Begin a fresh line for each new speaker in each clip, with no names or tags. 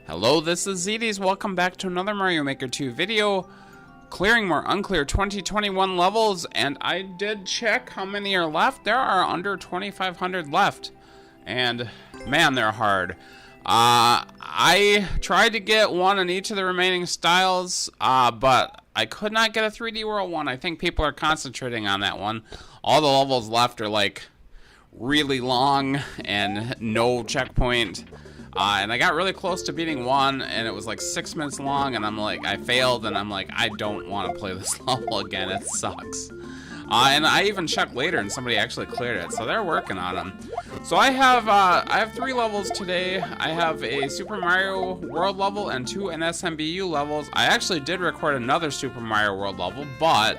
Hello, this is Zedis. Welcome back to another Mario Maker 2 video. Clearing more Uncleared 2021 levels, and I did check how many are left. There are under 2,500 left, and man, they're hard. I tried to get one in each of the remaining styles, but I could not get a 3D World one. I think people are concentrating on that one. All the levels left are like really long and no checkpoint. And I got really close to beating one, and it was like 6 minutes long, and I'm like, I failed, and I'm like, I don't want to play this level again. It sucks. And I even checked later, and somebody actually cleared it, so they're working on them. So I have 3 levels today. I have a Super Mario World level and 2 NSMBU levels. I actually did record another Super Mario World level, but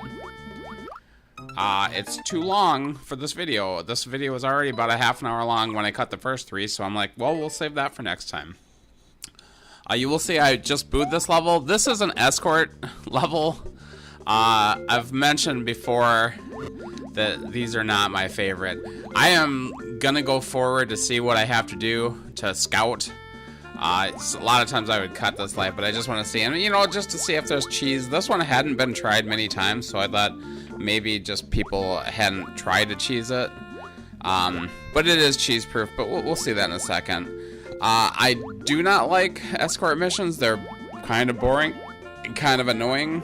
it's too long for this video. This video was already about a half an hour long when I cut the first 3, so I'm like, well, we'll save that for next time. You will see I just booted this level. This is an escort level. I've mentioned before that these are not my favorite. I am gonna go forward to see what I have to do to scout. A lot of times I would cut this life, but I just want to see, and you know, just to see if there's cheese. This one hadn't been tried many times, so I thought maybe just people hadn't tried to cheese it. But it is cheese proof, but we'll see that in a second. I do not like escort missions. They're kind of boring and kind of annoying.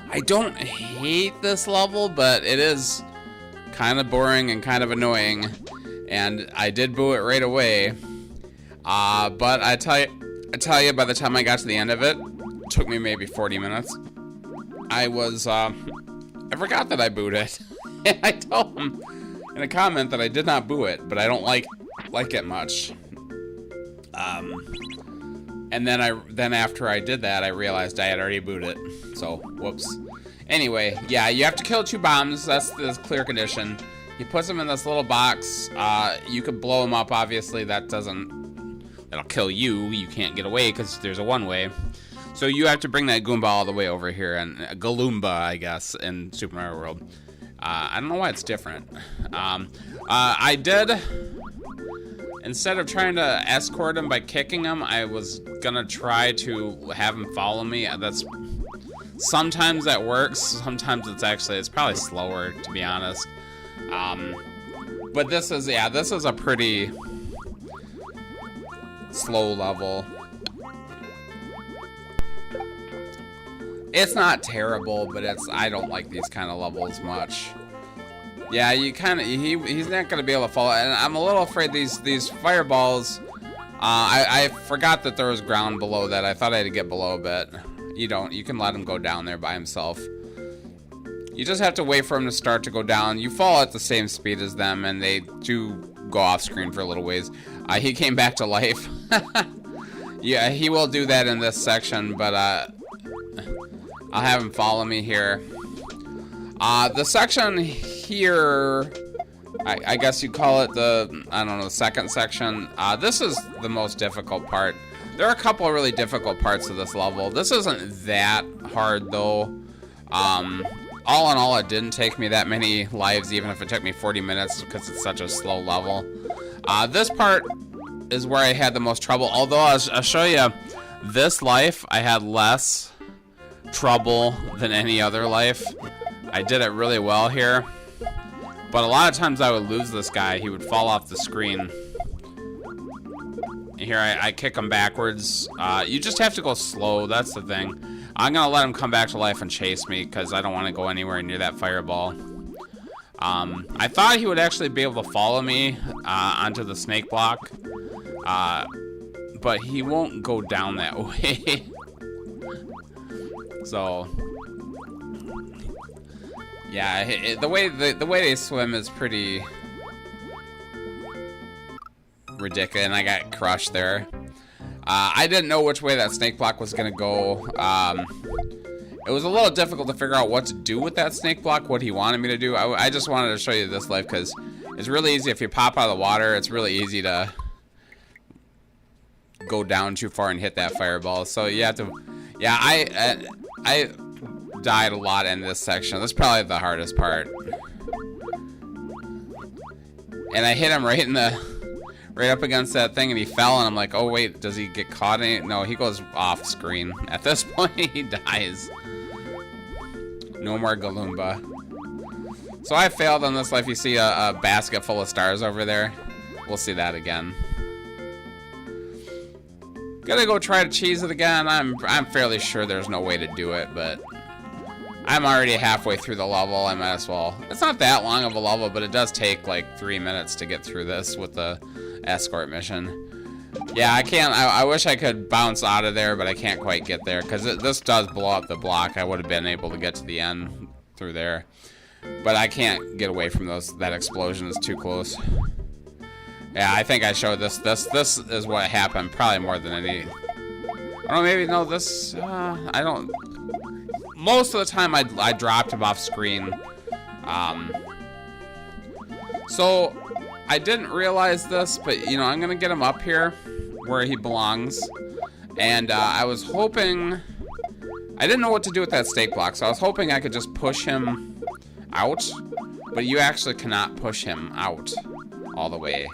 I don't hate this level, but it is kind of boring and kind of annoying, and I did boo it right away. But I tell you, by the time I got to the end of it, it took me maybe 40 minutes. I forgot that I booed it. And I told him in a comment that I did not boo it, but I don't like it much. And then after I did that, I realized I had already booted it. So, whoops. Anyway, yeah, you have to kill 2 bombs. That's the clear condition. He puts them in this little box. You could blow them up, obviously. That'll kill you. You can't get away because there's a one-way. So you have to bring that Goomba all the way over here, and Galoomba, I guess, in Super Mario World. I don't know why it's different. I did, instead of trying to escort him by kicking him, I was gonna try to have him follow me. Sometimes that works. Sometimes it's probably slower, to be honest. But this is a pretty slow level. It's not terrible, but I don't like these kind of levels much. Yeah, he's not gonna be able to follow, and I'm a little afraid these fireballs. I forgot that there was ground below that. I thought I had to get below a bit. You don't. You can let him go down there by himself. You just have to wait for him to start to go down. You fall at the same speed as them, and they do go off screen for a little ways. He came back to life. Yeah, he will do that in this section, but I'll have him follow me here. The section here, I guess you call it the second section. This is the most difficult part. There are a couple of really difficult parts of this level. This isn't that hard, though. All in all, it didn't take me that many lives, even if it took me 40 minutes, because it's such a slow level. This part is where I had the most trouble, although I'll show you this life, I had less trouble than any other life. I did it really well here, but a lot of times I would lose this guy. He would fall off the screen. And here I kick him backwards. You just have to go slow, that's the thing. I'm gonna let him come back to life and chase me because I don't want to go anywhere near that fireball. I thought he would actually be able to follow me onto the snake block, but he won't go down that way. So yeah, the way they swim is pretty ridiculous, and I got crushed there. I didn't know which way that snake block was gonna go. It was a little difficult to figure out what to do with that snake block, what he wanted me to do. I just wanted to show you this life because it's really easy. If you pop out of the water, it's really easy to go down too far and hit that fireball. So you have to, yeah, I died a lot in this section. That's probably the hardest part. And I hit him right right up against that thing and he fell, and I'm like, oh wait, does he get caught in it? No, he goes off screen. At this point, he dies. No more Galoomba. So I failed on this life. You see a basket full of stars over there. We'll see that again. Gotta go try to cheese it again. I'm fairly sure there's no way to do it, but I'm already halfway through the level. I might as well. It's not that long of a level, but it does take like 3 minutes to get through this with the escort mission. Yeah, I can't. I wish I could bounce out of there, but I can't quite get there because this does blow up the block. I would have been able to get to the end through there, but I can't get away from that explosion. Is too close. Yeah, I think I showed this. This is what happened. Probably more than any. I don't know. Maybe no. This. I don't. Most of the time, I dropped him off screen. So I didn't realize this, but you know, I'm gonna get him up here where he belongs. And I was hoping. I didn't know what to do with that stake block, so I was hoping I could just push him out. But you actually cannot push him out all the way.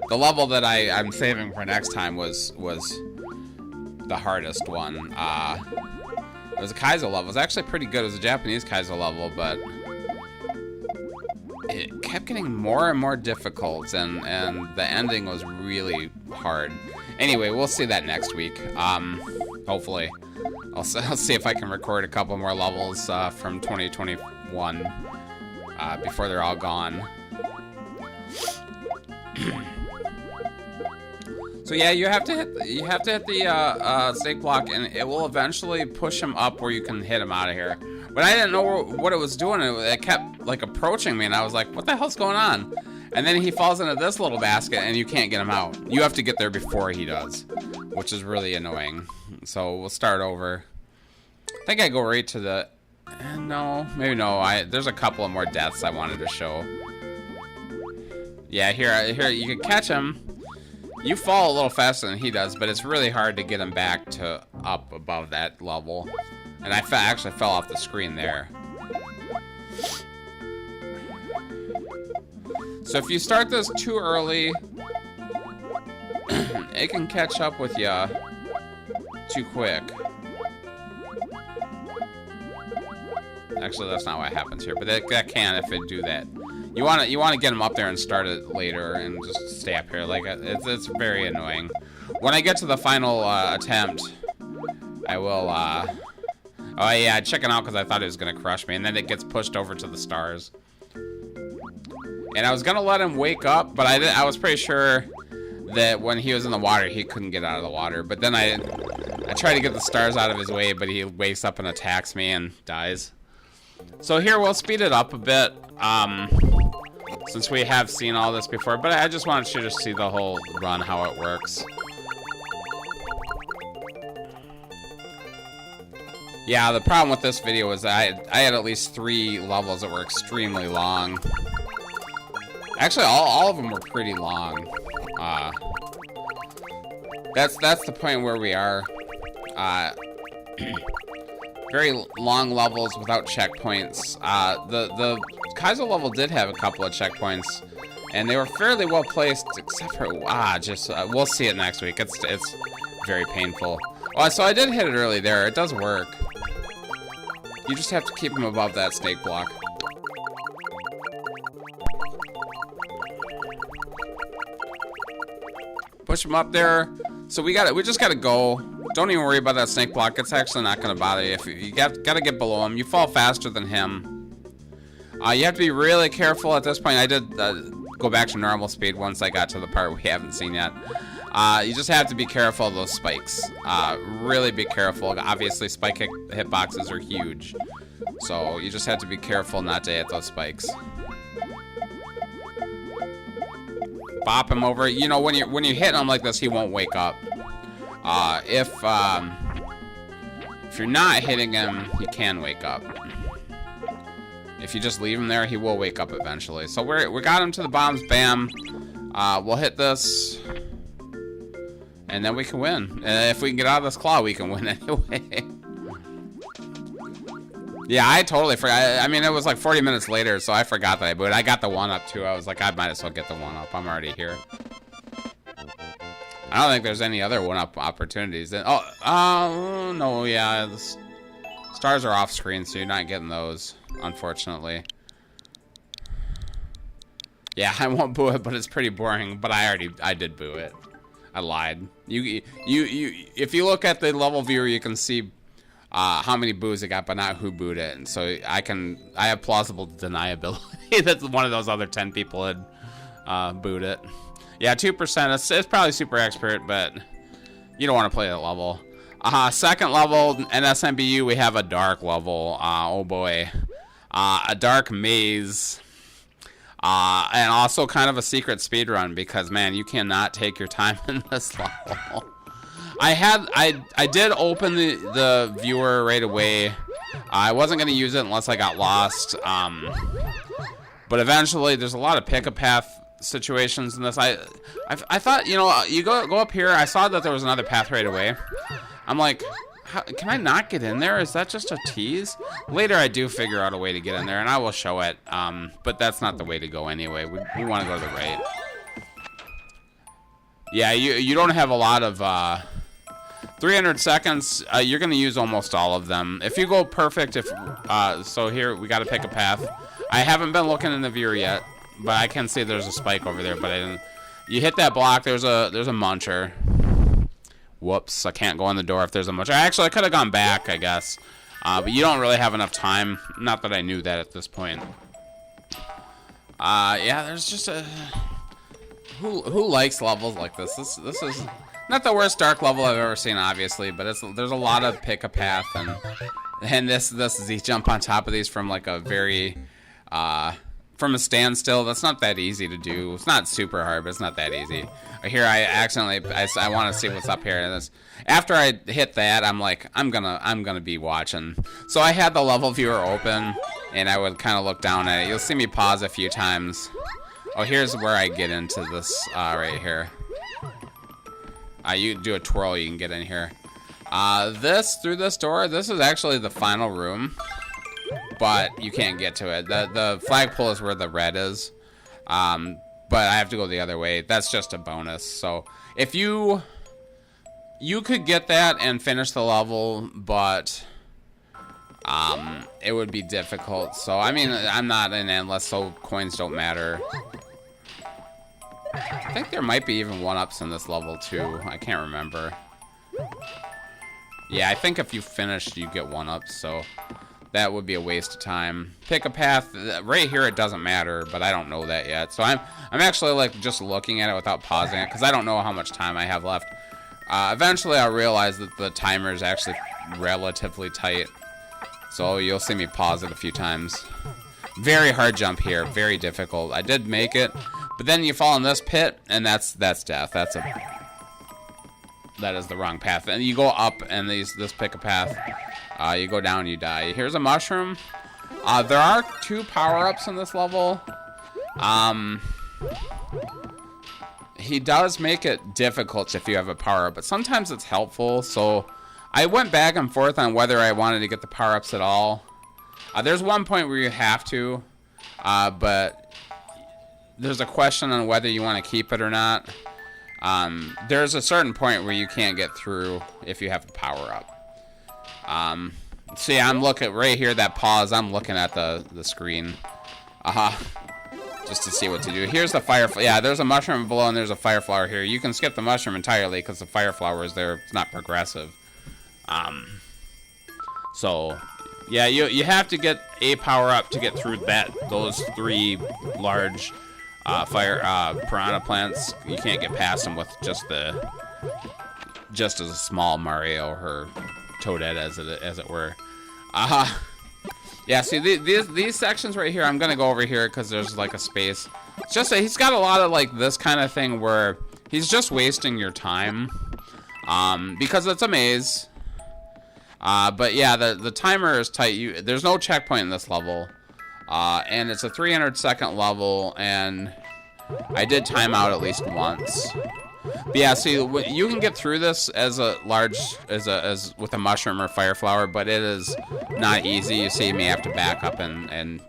The level that I'm saving for next time was the hardest one. It was a Kaizo level. It was actually pretty good. It was a Japanese Kaizo level, but it kept getting more and more difficult, and the ending was really hard. Anyway, we'll see that next week. Hopefully. I'll see if I can record a couple more levels from 2021 before they're all gone. So yeah, you have to hit the stake block, and it will eventually push him up where you can hit him out of here. But I didn't know what it was doing. It kept like approaching me, and I was like, "What the hell's going on?" And then he falls into this little basket, and you can't get him out. You have to get there before he does, which is really annoying. So we'll start over. I think I go right to the. No, maybe no. There's a couple of more deaths I wanted to show. Yeah, here you can catch him. You fall a little faster than he does, but it's really hard to get him back to up above that level. And I actually fell off the screen there. So if you start this too early, it can catch up with you too quick. Actually, that's not what happens here, but that can if it do that. You want to get him up there and start it later and just stay up here. Like it's very annoying. When I get to the final attempt, I will. Oh yeah, I check it out because I thought it was gonna crush me, and then it gets pushed over to the stars. And I was gonna let him wake up, but I was pretty sure that when he was in the water, he couldn't get out of the water. But then I try to get the stars out of his way, but he wakes up and attacks me and dies. So here we'll speed it up a bit. Since we have seen all this before, but I just wanted you to see the whole run, how it works. Yeah, the problem with this video was that I had at least 3 levels that were extremely long. Actually, all of them were pretty long. That's the point where we are. Very long levels without checkpoints. The Kaizo level did have a couple of checkpoints, and they were fairly well placed, except for we'll see it next week. It's very painful. Oh, so I did hit it early there. It does work. You just have to keep him above that snake block. Push him up there. So we just gotta go. Don't even worry about that snake block. It's actually not gonna bother you. If you gotta get below him. You fall faster than him. You have to be really careful at this point. I did go back to normal speed once I got to the part we haven't seen yet. You just have to be careful of those spikes. Really be careful. Obviously, spike hitboxes are huge. So you just have to be careful not to hit those spikes. Bop him over. You know, when you hit him like this, he won't wake up. If you're not hitting him, he can wake up. If you just leave him there, he will wake up eventually. So we got him to the bombs. Bam. We'll hit this, and then we can win. And if we can get out of this claw, we can win anyway. Yeah, I totally forgot. I mean, it was like 40 minutes later, so I forgot that I booted. I got the 1-up too. I was like, I might as well get the 1-up. I'm already here. I don't think there's any other 1-up opportunities. Oh, no, yeah. The stars are off screen, so you're not getting those, unfortunately. Yeah, I won't boo it, but it's pretty boring. But I did boo it. I lied. If you look at the level viewer, you can see how many boos it got, but not who booed it. And so I have plausible deniability that one of those other 10 people had booed it. Yeah, 2%. It's probably super expert, but you don't want to play that level. Second level, NSMBU, we have a dark level. Oh boy. A dark maze. And also kind of a secret speedrun because, man, you cannot take your time in this level. I did open the viewer right away. I wasn't going to use it unless I got lost. But eventually, there's a lot of pick-a-path situations in this. I thought, you know, you go up here. I saw that there was another path right away. I'm like, can I not get in there? Is that just a tease? Later, I do figure out a way to get in there, and I will show it. But that's not the way to go anyway. We want to go to the right. Yeah, you don't have a lot of 300 seconds. You're going to use almost all of them. If you go perfect, so here we got to pick a path. I haven't been looking in the viewer yet, but I can see there's a spike over there. But I didn't. You hit that block. There's a muncher. Whoops, I can't go in the door if there's a muncher. Actually, I could have gone back, I guess. But you don't really have enough time. Not that I knew that at this point. Yeah, there's just a... Who likes levels like this? This is not the worst dark level I've ever seen, obviously, but there's a lot of pick-a-path, and this is you jump on top of these from like a very... from a standstill. That's not that easy to do. It's not super hard, but it's not that easy. Here I accidentally I want to see what's up here. And after I hit that, I'm like, I'm gonna be watching. So I had the level viewer open, and I would kind of look down at it. You'll see me pause a few times. Oh, here's where I get into this right here. You do a twirl, you can get in here. Through this door, this is actually the final room. But you can't get to it. The flagpole is where the red is. But I have to go the other way. That's just a bonus. So if you could get that and finish the level, but it would be difficult. So I mean, I'm not in endless, so coins don't matter. I think there might be even 1-ups in this level too. I can't remember. Yeah, I think if you finish, you get 1-ups. So that would be a waste of time. Pick a path. Right here, it doesn't matter, but I don't know that yet. So I'm actually like just looking at it without pausing it because I don't know how much time I have left. Eventually, I'll realize that the timer is actually relatively tight. So you'll see me pause it a few times. Very hard jump here. Very difficult. I did make it, but then you fall in this pit, and that's death. That is the wrong path. And you go up, and this pick a path. You go down, you die. Here's a mushroom. There are 2 power-ups in this level. He does make it difficult if you have a power-up, but sometimes it's helpful. So I went back and forth on whether I wanted to get the power-ups at all. There's one point where you have to, but there's a question on whether you want to keep it or not. There's a certain point where you can't get through if you have a power-up. See, I'm looking right here, that pause, I'm looking at the screen. Just to see what to do. Here's the fire, yeah, there's a mushroom below and there's a fire flower here. You can skip the mushroom entirely because the fire flower is there. It's not progressive. So, yeah, you have to get a power-up to get through those 3 large piranha plants. You can't get past them with just as a small Mario or Toadette as it were. Yeah, see these sections right here, I'm gonna go over here because there's like a space. It's just he's got a lot of like this kind of thing where he's just wasting your time, because it's a maze. But yeah, the timer is tight. There's no checkpoint in this level, and it's a 300-second level, and I did time out at least once. But yeah, see, you can get through this as a large, as with a mushroom or fire flower, but it is not easy. You see, you may have to back up, and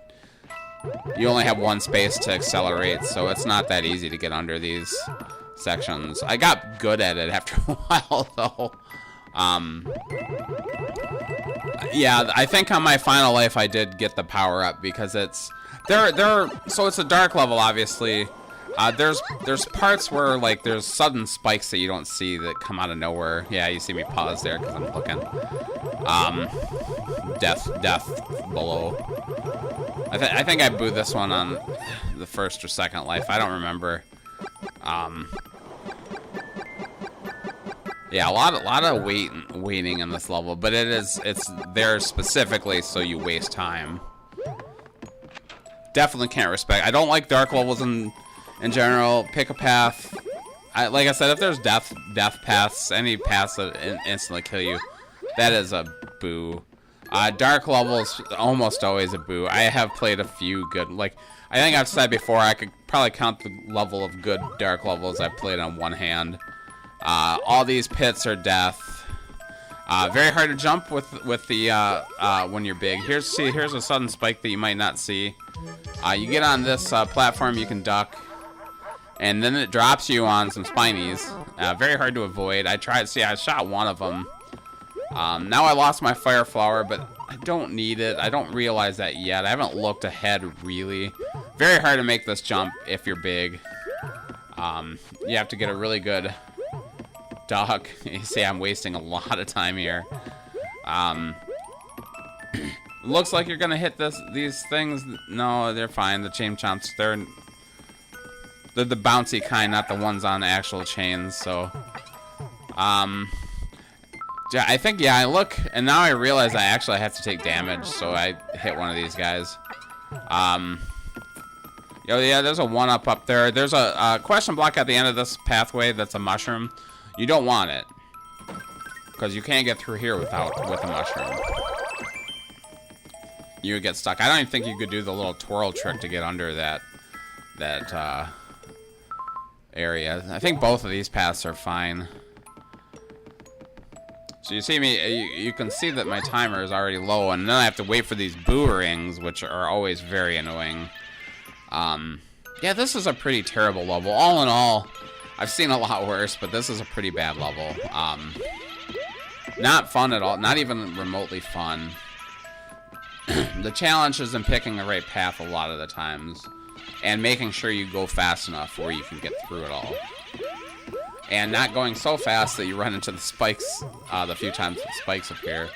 you only have one space to accelerate, so it's not that easy to get under these sections. I got good at it after a while, though. Yeah, I think on my final life I did get the power up because it's so it's a dark level, obviously. There's parts where like there's sudden spikes that you don't see that come out of nowhere. Yeah, you see me pause there because I'm looking. Death below. I think I booed this one on the first or second life. I don't remember. Yeah, a lot of waiting in this level, but it's there specifically so you waste time. Definitely can't respect. I don't like dark levels in general. Pick a path. Like I said, if there's death paths, any paths that instantly kill you, that is a boo. Dark levels almost always a boo. I have played a few good, like I think I've said before, I could probably count the level of good dark levels I've played on one hand. All these pits are death. Very hard to jump with the when you're big. Here's a sudden spike that you might not see. You get on this platform, you can duck, and then it drops you on some spinies. Very hard to avoid. I shot one of them. Now I lost my fire flower, but I don't need it. I don't realize that yet. I haven't looked ahead really. Very hard to make this jump if you're big. You have to get a really good duck. You see, I'm wasting a lot of time here. Looks like you're gonna hit these things. No, they're fine. The chain chomps, they're the bouncy kind, not the ones on the actual chains. So, yeah, I think, yeah, I look, and now I realize I actually have to take damage, so I hit one of these guys. Yeah, there's a one-up up there. There's a question block at the end of this pathway that's a mushroom. You don't want it, because you can't get through here with a mushroom. You would get stuck. I don't even think you could do the little twirl trick to get under that area. I think both of these paths are fine. So you see me, you can see that my timer is already low, and then I have to wait for these boomerangs, which are always very annoying. Yeah, this is a pretty terrible level. All in all, I've seen a lot worse, but this is a pretty bad level. Not fun at all, not even remotely fun. The challenge is in picking the right path a lot of the times, and making sure you go fast enough where you can get through it all. And not going so fast that you run into the spikes the few times the spikes appear.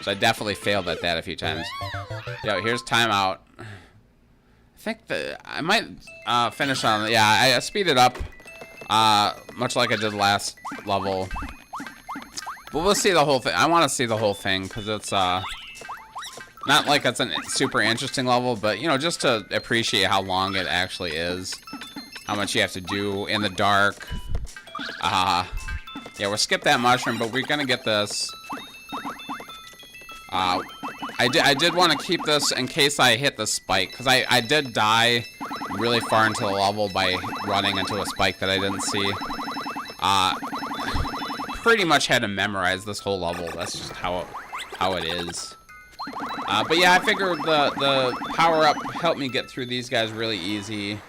So I definitely failed at that a few times. Yo, here's timeout. I think that I might finish on, yeah, I speeded up, much like I did last level. But we'll see the whole thing. I want to see the whole thing, because it's not like it's a super interesting level, but, you know, just to appreciate how long it actually is. How much you have to do in the dark. Yeah, we'll skip that mushroom, but we're gonna get this. I did want to keep this in case I hit the spike, because I did die really far into the level by running into a spike that I didn't see. Pretty much had to memorize this whole level. That's just how it is. But yeah, I figured the power-up helped me get through these guys really easy.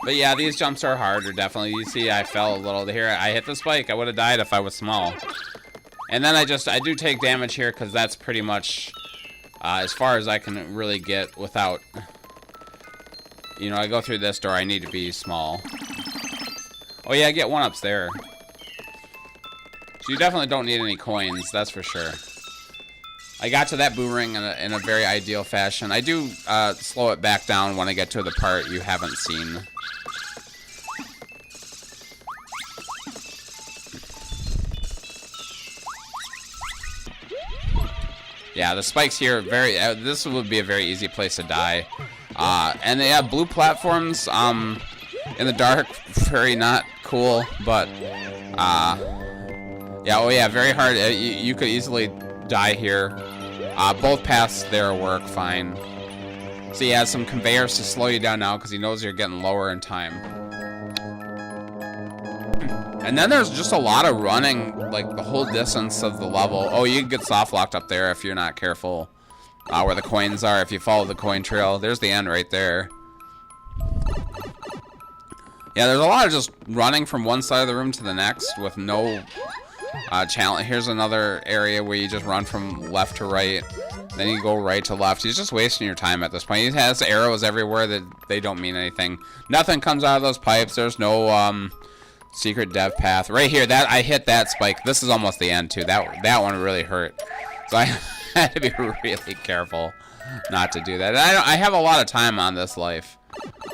But yeah, these jumps are harder, definitely. You see, I fell a little here. I hit the spike. I would have died if I was small. And then I do take damage here, because that's pretty much as far as I can really get without... You know, I go through this door, I need to be small. Oh yeah, I get one-ups there. So you definitely don't need any coins, that's for sure. I got to that boomerang in a very ideal fashion. I do slow it back down when I get to the part you haven't seen. Yeah, the spikes here are very... this would be a very easy place to die. And they have blue platforms in the dark. Very not cool, but... yeah, oh yeah, very hard. You could easily die here. Both paths there work fine. So he has some conveyors to slow you down now because he knows you're getting lower in time. And then there's just a lot of running, like the whole distance of the level. Oh, you can get soft locked up there if you're not careful. Where the coins are, if you follow the coin trail. There's the end right there. Yeah, there's a lot of just running from one side of the room to the next with no challenge. Here's another area where you just run from left to right. Then you go right to left. He's just wasting your time at this point. He has arrows everywhere that they don't mean anything. Nothing comes out of those pipes. There's no secret dev path. Right here, that I hit that spike. This is almost the end too. That one really hurt. So I had to be really careful not to do that. I have a lot of time on this life.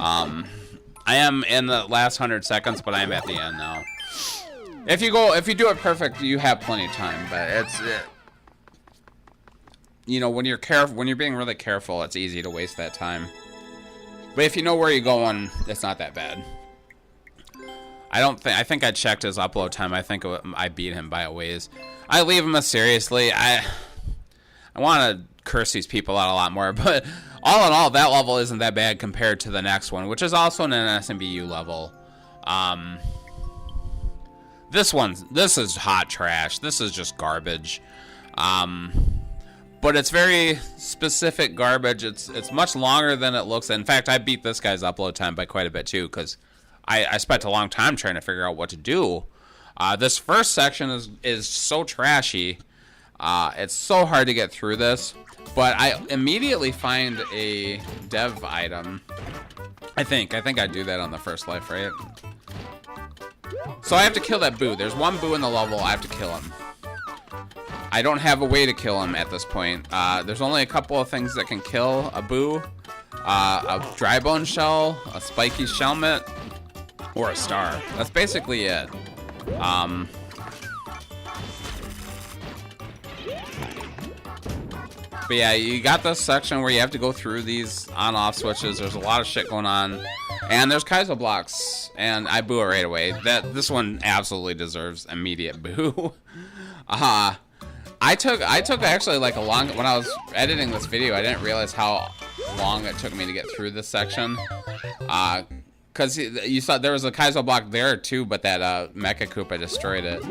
I am in the last 100 seconds, but I am at the end now. If you do it perfect, you have plenty of time. But you know, when you're being really careful, it's easy to waste that time. But if you know where you're going, it's not that bad. I think I checked his upload time. I think I beat him by a ways. I leave him seriously. I want to curse these people out a lot more, but all in all, that level isn't that bad compared to the next one, which is also an SMBU level. This is hot trash. This is just garbage. But it's very specific garbage. It's much longer than it looks. In fact, I beat this guy's upload time by quite a bit too, because I spent a long time trying to figure out what to do. This first section is so trashy. It's so hard to get through this, but I immediately find a dev item. I think I do that on the first life, right? So I have to kill that boo. There's one boo in the level. I have to kill him. I don't have a way to kill him at this point. There's only a couple of things that can kill a boo. A dry bone shell, a spiky shelmet, or a star. That's basically it. But yeah, you got this section where you have to go through these on-off switches. There's a lot of shit going on. And there's Kaizo blocks. And I boo it right away. This one absolutely deserves immediate boo. I took actually like when I was editing this video, I didn't realize how long it took me to get through this section. Because you saw there was a Kaizo block there too, but that Mecha Koopa destroyed it.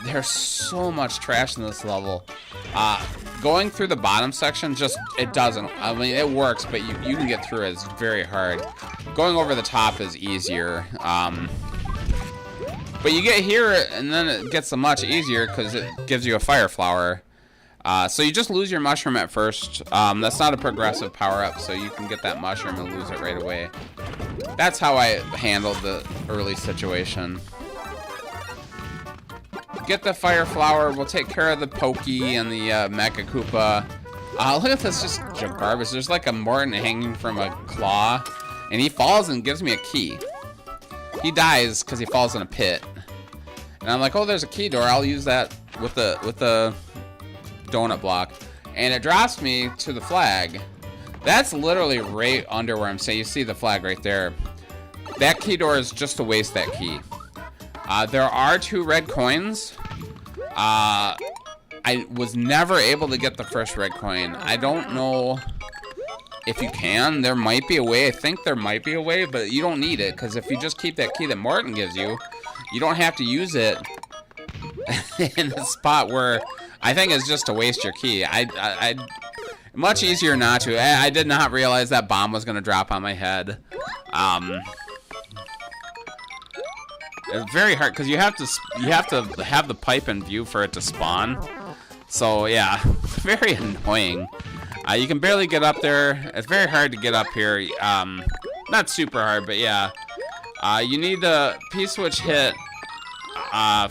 There's so much trash in this level. Going through the bottom section, it doesn't. I mean, it works, but you can get through it. It's very hard. Going over the top is easier. But you get here, and then it gets much easier because it gives you a fire flower. So you just lose your mushroom at first. That's not a progressive power-up, so you can get that mushroom and lose it right away. That's how I handled the early situation. Get the fire flower. We'll take care of the Pokey and the Mecha Koopa. Look at this, just garbage. There's like a Morton hanging from a claw, and he falls and gives me a key. He dies because he falls in a pit. And I'm like, oh, there's a key door. I'll use that with the donut block. And it drops me to the flag. That's literally right under where I'm saying. You see the flag right there. That key door is just to waste that key. There are 2 red coins. I was never able to get the first red coin. I don't know if you can. There might be a way. I think there might be a way, but you don't need it, because if you just keep that key that Morton gives you, you don't have to use it in the spot where I think it's just to waste your key. Much easier not to. I did not realize that bomb was going to drop on my head. It's very hard because you have to have the pipe in view for it to spawn. So yeah, very annoying. You can barely get up there. It's very hard to get up here. Not super hard, but yeah. You need the P-switch hit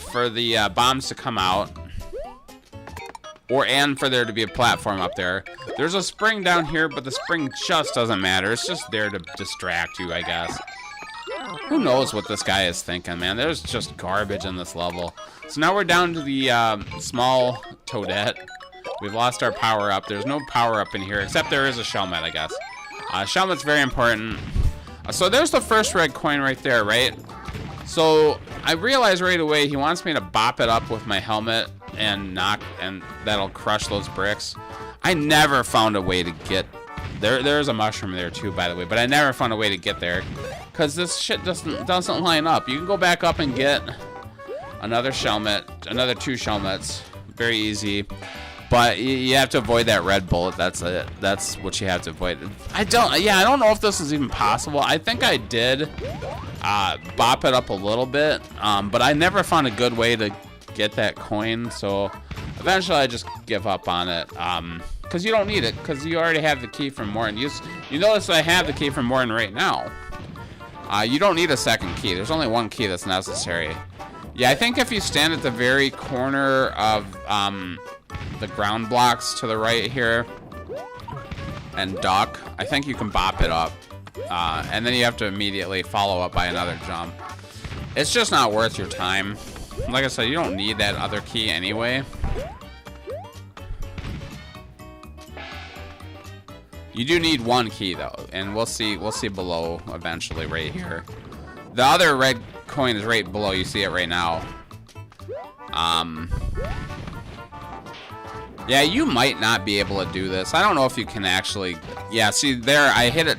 for the bombs to come out. And for there to be a platform up there. There's a spring down here, but the spring just doesn't matter. It's just there to distract you, I guess. Who knows what this guy is thinking, man? There's just garbage in this level. So now we're down to the small Toadette. We've lost our power-up. There's no power-up in here, except there is a Shelmet, I guess. Shelmet's very important. So there's the first red coin right there, right? So I realized right away he wants me to bop it up with my helmet and knock, and that'll crush those bricks. I never found a way to get there. There's a mushroom there too, by the way, but I never found a way to get there because this shit doesn't line up. You can go back up and get another shellmet, another 2 shellmets, very easy. But you have to avoid that red bullet. That's it. That's what you have to avoid. I don't know if this is even possible. I think I did bop it up a little bit, but I never found a good way to get that coin. So eventually I just give up on it, because you don't need it, because you already have the key from Morton. You notice I have the key from Morton right now. You don't need a second key. There's only 1 key that's necessary. Yeah, I think if you stand at the very corner of the ground blocks to the right here and duck, I think you can bop it up, and then you have to immediately follow up by another jump. It's just not worth your time. Like I said, you don't need that other key anyway. You do need 1 key though, and we'll see below eventually right here. The other red coin is right below. You see it right now. Yeah, you might not be able to do this. I don't know if you can actually... Yeah, see there, I hit it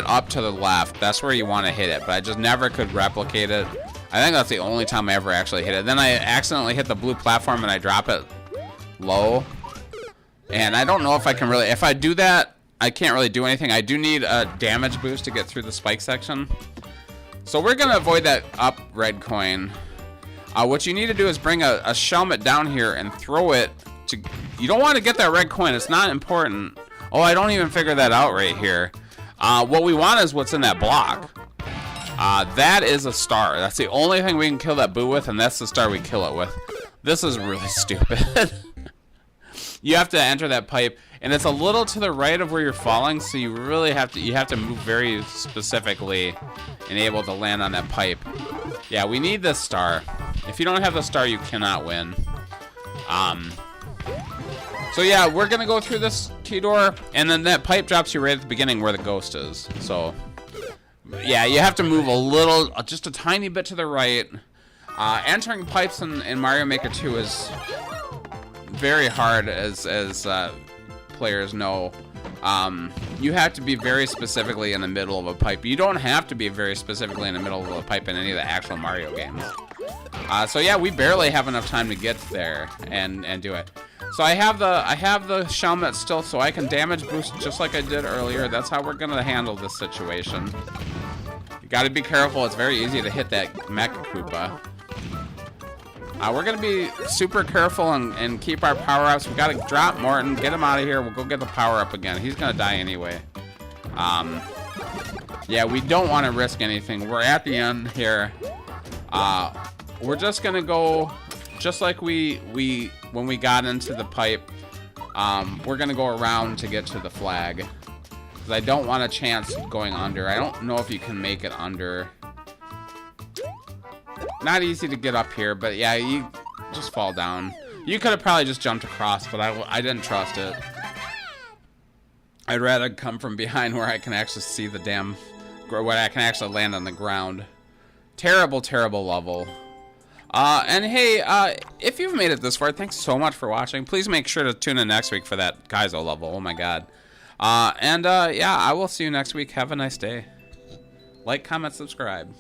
up to the left. That's where you want to hit it, but I just never could replicate it. I think that's the only time I ever actually hit it. Then I accidentally hit the blue platform and I drop it low. And I don't know if I can really... If I do that, I can't really do anything. I do need a damage boost to get through the spike section. So we're going to avoid that up red coin. What you need to do is bring a shellmet down here and throw it to... You don't want to get that red coin. It's not important. Oh, I don't even figure that out right here. What we want is what's in that block. That is a star. That's the only thing we can kill that boo with, and that's the star we kill it with. This is really stupid. You have to enter that pipe, and it's a little to the right of where you're falling, so you really have to move very specifically and able to land on that pipe. Yeah, we need this star. If you don't have the star, you cannot win. So yeah, we're gonna go through this key door, and then that pipe drops you right at the beginning where the ghost is. So yeah, you have to move a little, just a tiny bit to the right. Entering pipes in Mario Maker 2 is very hard, as players know. You have to be very specifically in the middle of a pipe. You don't have to be very specifically in the middle of a pipe in any of the actual Mario games. So yeah, we barely have enough time to get there and do it. So I have the shellmet still, so I can damage boost just like I did earlier. That's how we're gonna handle this situation. You gotta be careful. It's very easy to hit that Mecha Koopa. We're gonna be super careful and keep our power-ups. We gotta drop Morton, get him out of here. We'll go get the power-up again. He's gonna die anyway. Yeah, we don't want to risk anything. We're at the end here. We're just gonna go, just like when we got into the pipe. We're gonna go around to get to the flag, because I don't want a chance of going under. I don't know if you can make it under. Not easy to get up here, but yeah, you just fall down. You could have probably just jumped across, but I didn't trust it. I'd rather come from behind where I can actually see the where I can actually land on the ground. Terrible, terrible level. And hey, if you've made it this far, thanks so much for watching. Please make sure to tune in next week for that Kaizo level. Oh my god. Yeah, I will see you next week. Have a nice day. Like, comment, subscribe.